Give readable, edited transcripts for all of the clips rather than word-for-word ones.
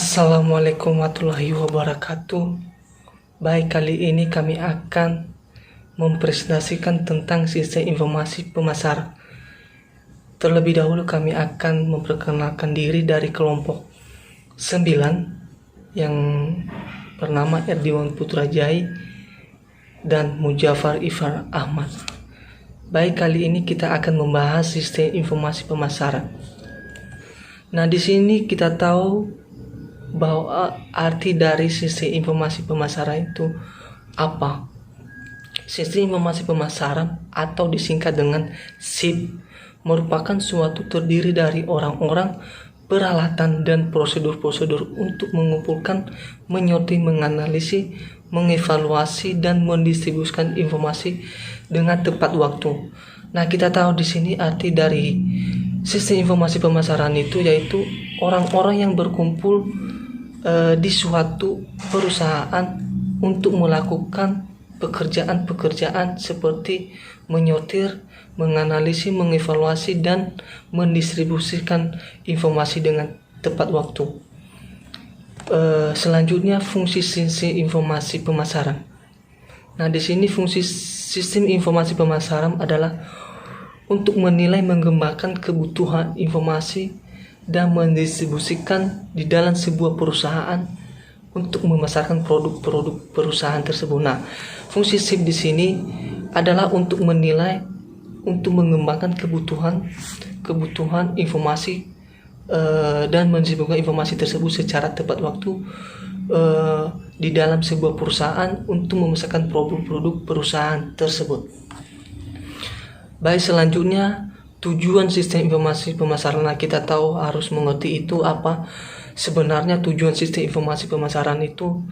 Assalamualaikum warahmatullahi wabarakatuh. Baik, kali ini kami akan mempresentasikan tentang sistem informasi pemasaran. Terlebih dahulu kami akan memperkenalkan diri dari kelompok 9 yang bernama Erdiwan Putrajai dan Mujafar Ifar Ahmad. Baik, kali ini kita akan membahas sistem informasi pemasaran. Nah, di sini kita tahu bahwa arti dari sistem informasi pemasaran itu apa? Sistem informasi pemasaran atau disingkat dengan SIP merupakan suatu terdiri dari orang-orang, peralatan, dan prosedur-prosedur untuk mengumpulkan, menyortir, menganalisis, mengevaluasi, dan mendistribusikan informasi dengan tepat waktu. Nah, kita tahu di sini arti dari sistem informasi pemasaran itu yaitu orang-orang yang berkumpul di suatu perusahaan untuk melakukan pekerjaan-pekerjaan seperti menyortir, menganalisis, mengevaluasi, dan mendistribusikan informasi dengan tepat waktu. Selanjutnya, fungsi sistem informasi pemasaran. Nah, di sini fungsi sistem informasi pemasaran adalah untuk menilai, mengembangkan kebutuhan informasi dan mendistribusikan di dalam sebuah perusahaan untuk memasarkan produk-produk perusahaan tersebut. Nah, fungsi SIP di sini adalah untuk menilai, untuk mengembangkan kebutuhan informasi dan mendistribusikan informasi tersebut secara tepat waktu di dalam sebuah perusahaan untuk memasarkan produk-produk perusahaan tersebut. Baik, selanjutnya tujuan sistem informasi pemasaran. Nah, kita tahu harus mengerti itu apa sebenarnya tujuan sistem informasi pemasaran itu,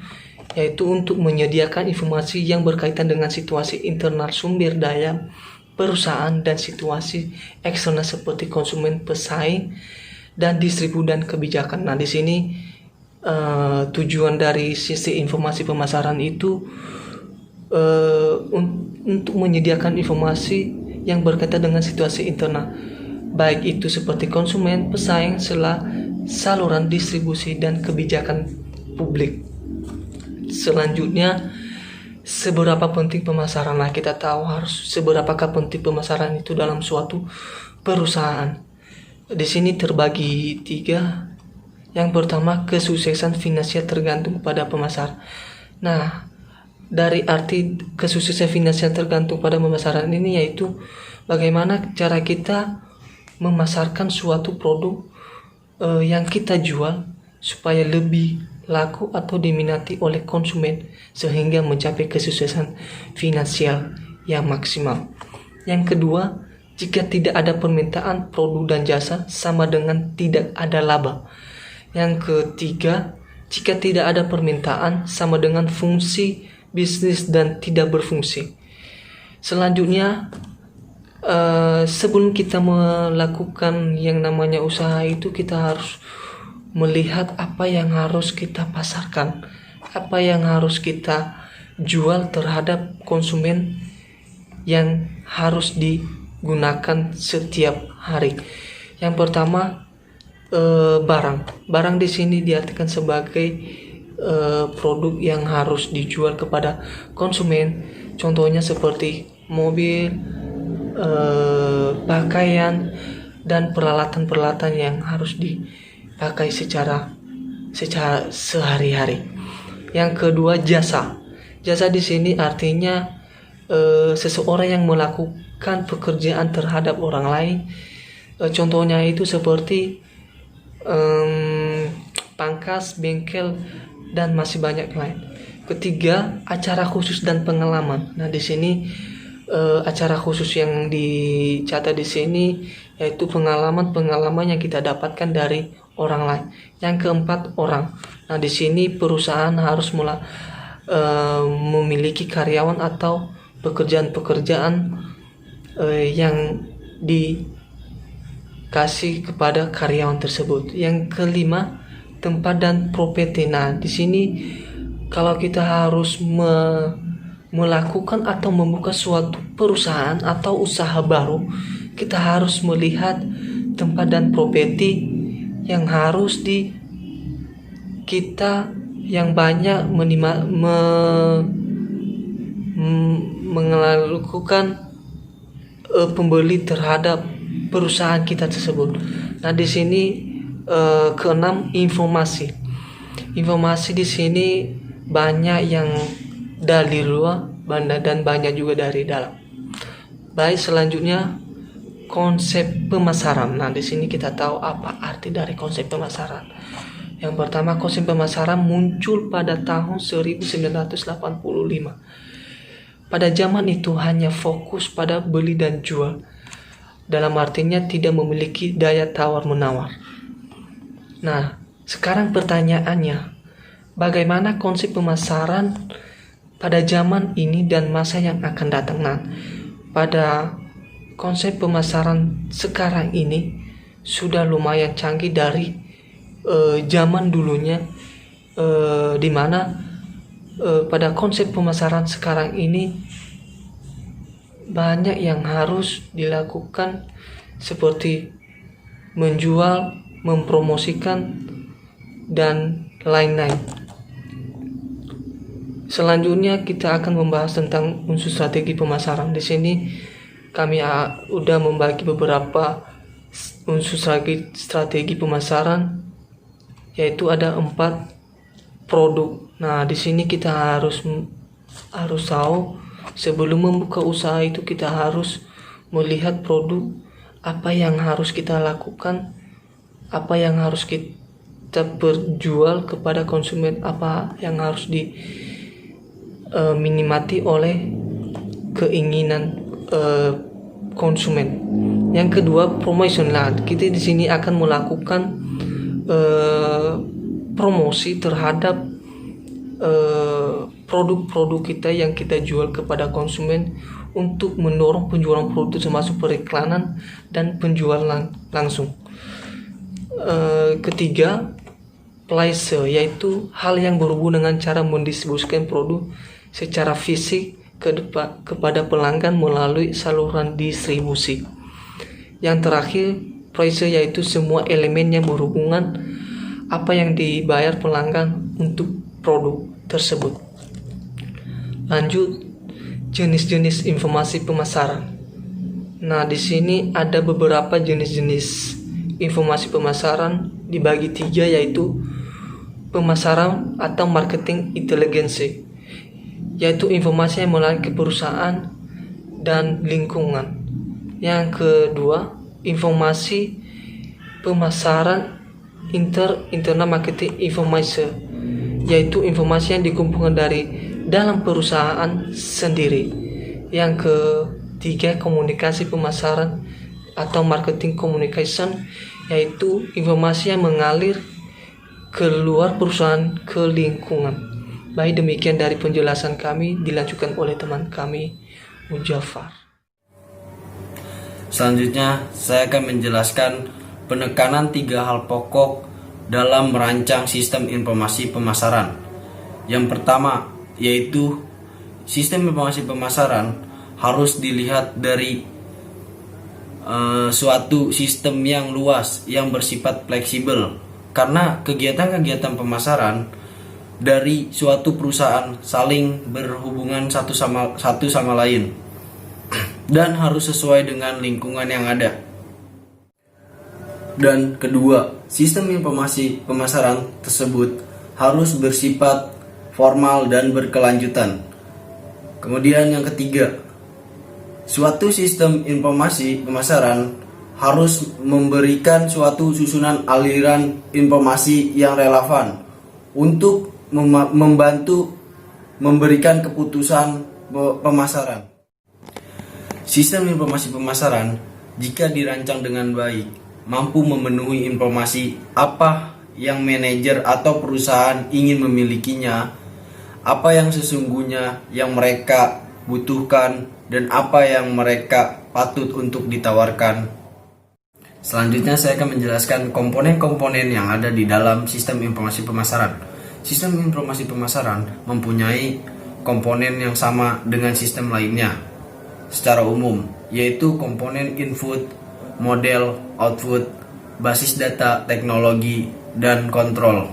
yaitu untuk menyediakan informasi yang berkaitan dengan situasi internal sumber daya perusahaan dan situasi eksternal seperti konsumen, pesaing, dan distribusi dan kebijakan. Nah, di sini tujuan dari sistem informasi pemasaran itu untuk menyediakan informasi yang berkaitan dengan situasi internal, baik itu seperti konsumen, pesaing, saluran distribusi, dan kebijakan publik. Selanjutnya, seberapa penting pemasaran. Nah, kita tahu harus seberapakah penting pemasaran itu dalam suatu perusahaan. Di sini terbagi 3. Yang pertama, kesuksesan finansial tergantung pada pemasar. Nah, dari arti kesuksesan finansial tergantung pada pemasaran ini yaitu bagaimana cara kita memasarkan suatu produk yang kita jual supaya lebih laku atau diminati oleh konsumen sehingga mencapai kesuksesan finansial yang maksimal. Yang kedua, jika tidak ada permintaan produk dan jasa sama dengan tidak ada laba. Yang ketiga, jika tidak ada permintaan sama dengan fungsi bisnis dan tidak berfungsi. Selanjutnya, sebelum kita melakukan yang namanya usaha itu, kita harus melihat apa yang harus kita pasarkan, apa yang harus kita jual terhadap konsumen yang harus digunakan setiap hari. Yang pertama, barang di sini diartikan sebagai produk yang harus dijual kepada konsumen. Contohnya seperti mobil, pakaian, dan peralatan-peralatan yang harus dipakai secara sehari-hari. Yang kedua, jasa. Jasa di sini artinya seseorang yang melakukan pekerjaan terhadap orang lain. Contohnya itu seperti pangkas, bengkel, dan masih banyak lain. Ketiga, acara khusus dan pengalaman. Nah, di sini acara khusus yang dicatat di sini yaitu pengalaman yang kita dapatkan dari orang lain. Yang keempat, orang. Nah, di sini perusahaan harus memiliki karyawan atau pekerjaan-pekerjaan yang dikasih kepada karyawan tersebut. Yang kelima, tempat dan properti. Nah, di sini kalau kita harus melakukan atau membuka suatu perusahaan atau usaha baru, kita harus melihat tempat dan properti yang harus kita yang banyak melakukan pembeli terhadap perusahaan kita tersebut. Nah, di sini keenam, informasi. Informasi di sini banyak yang dari luar dan banyak juga dari dalam. Baik, selanjutnya konsep pemasaran. Nah, di sini kita tahu apa arti dari konsep pemasaran. Yang pertama, konsep pemasaran muncul pada tahun 1985. Pada zaman itu hanya fokus pada beli dan jual. Dalam artinya tidak memiliki daya tawar-menawar. Nah, sekarang pertanyaannya, bagaimana konsep pemasaran pada zaman ini dan masa yang akan datang? Nah, pada konsep pemasaran sekarang ini sudah lumayan canggih dari zaman dulunya, di mana pada konsep pemasaran sekarang ini banyak yang harus dilakukan, seperti menjual, mempromosikan, dan lain-lain. Selanjutnya kita akan membahas tentang unsur strategi pemasaran. Di sini kami udah membagi beberapa unsur strategi pemasaran, yaitu ada 4 produk. Nah, di sini kita harus tahu, sebelum membuka usaha itu kita harus melihat produk apa yang harus kita lakukan, apa yang harus kita perjual kepada konsumen, apa yang harus diminimati oleh keinginan konsumen. Yang kedua, promotion. Nah, kita di sini akan melakukan promosi terhadap produk-produk kita yang kita jual kepada konsumen untuk mendorong penjualan produk, termasuk periklanan dan penjualan langsung. Ketiga, placement, yaitu hal yang berhubungan dengan cara mendistribusikan produk secara fisik kepada pelanggan melalui saluran distribusi. Yang terakhir, price, yaitu semua elemen yang berhubungan apa yang dibayar pelanggan untuk produk tersebut. Lanjut, jenis-jenis informasi pemasaran. Nah, di sini ada beberapa jenis-jenis informasi pemasaran, dibagi 3, yaitu pemasaran atau marketing inteligensi, yaitu informasi yang melalui ke perusahaan dan lingkungan. Yang kedua, informasi pemasaran internal marketing information, yaitu informasi yang dikumpulkan dari dalam perusahaan sendiri. Yang ketiga, komunikasi pemasaran atau marketing communication, yaitu informasi yang mengalir keluar perusahaan ke lingkungan. Baik, demikian dari penjelasan kami, dilanjutkan oleh teman kami, Mujafar. Selanjutnya, saya akan menjelaskan penekanan 3 hal pokok dalam merancang sistem informasi pemasaran. Yang pertama, yaitu sistem informasi pemasaran harus dilihat dari suatu sistem yang luas, yang bersifat fleksibel, karena kegiatan-kegiatan pemasaran dari suatu perusahaan saling berhubungan satu sama lain dan harus sesuai dengan lingkungan yang ada. Dan kedua, sistem informasi pemasaran tersebut harus bersifat formal dan berkelanjutan. Kemudian yang ketiga, suatu sistem informasi pemasaran harus memberikan suatu susunan aliran informasi yang relevan untuk membantu memberikan keputusan pemasaran. Sistem informasi pemasaran, jika dirancang dengan baik, mampu memenuhi informasi apa yang manajer atau perusahaan ingin memilikinya, apa yang sesungguhnya yang mereka butuhkan, dan apa yang mereka patut untuk ditawarkan. Selanjutnya saya akan menjelaskan komponen-komponen yang ada di dalam sistem informasi pemasaran. Sistem informasi pemasaran mempunyai komponen yang sama dengan sistem lainnya secara umum, yaitu komponen input, model, output, basis data, teknologi, dan kontrol.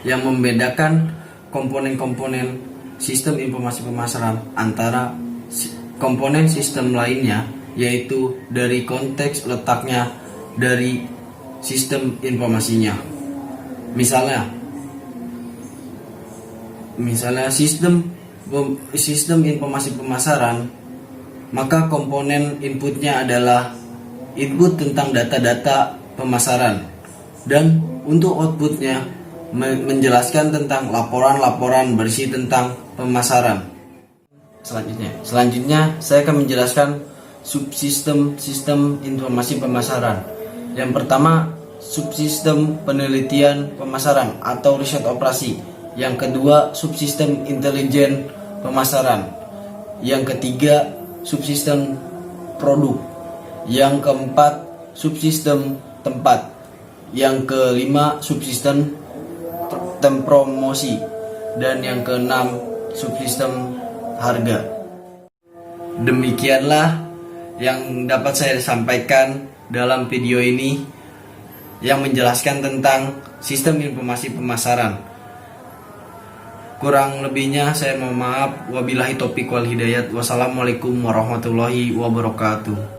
yang membedakan komponen-komponen sistem informasi pemasaran antara komponen sistem lainnya, yaitu dari konteks letaknya dari sistem informasinya. Misalnya sistem informasi pemasaran, maka komponen inputnya adalah input tentang data-data pemasaran, dan untuk outputnya menjelaskan tentang laporan-laporan bersih tentang pemasaran. Selanjutnya saya akan menjelaskan subsistem sistem informasi pemasaran. Yang pertama, subsistem penelitian pemasaran atau riset operasi. Yang kedua, subsistem intelijen pemasaran. Yang ketiga, subsistem produk. Yang keempat, subsistem tempat. Yang kelima, subsistem promosi. Dan yang keenam, subsistem harga. Demikianlah yang dapat saya sampaikan dalam video ini yang menjelaskan tentang sistem informasi pemasaran. Kurang lebihnya saya mohon maaf. Wabillahi taufiq wal hidayat. Wassalamualaikum warahmatullahi wabarakatuh.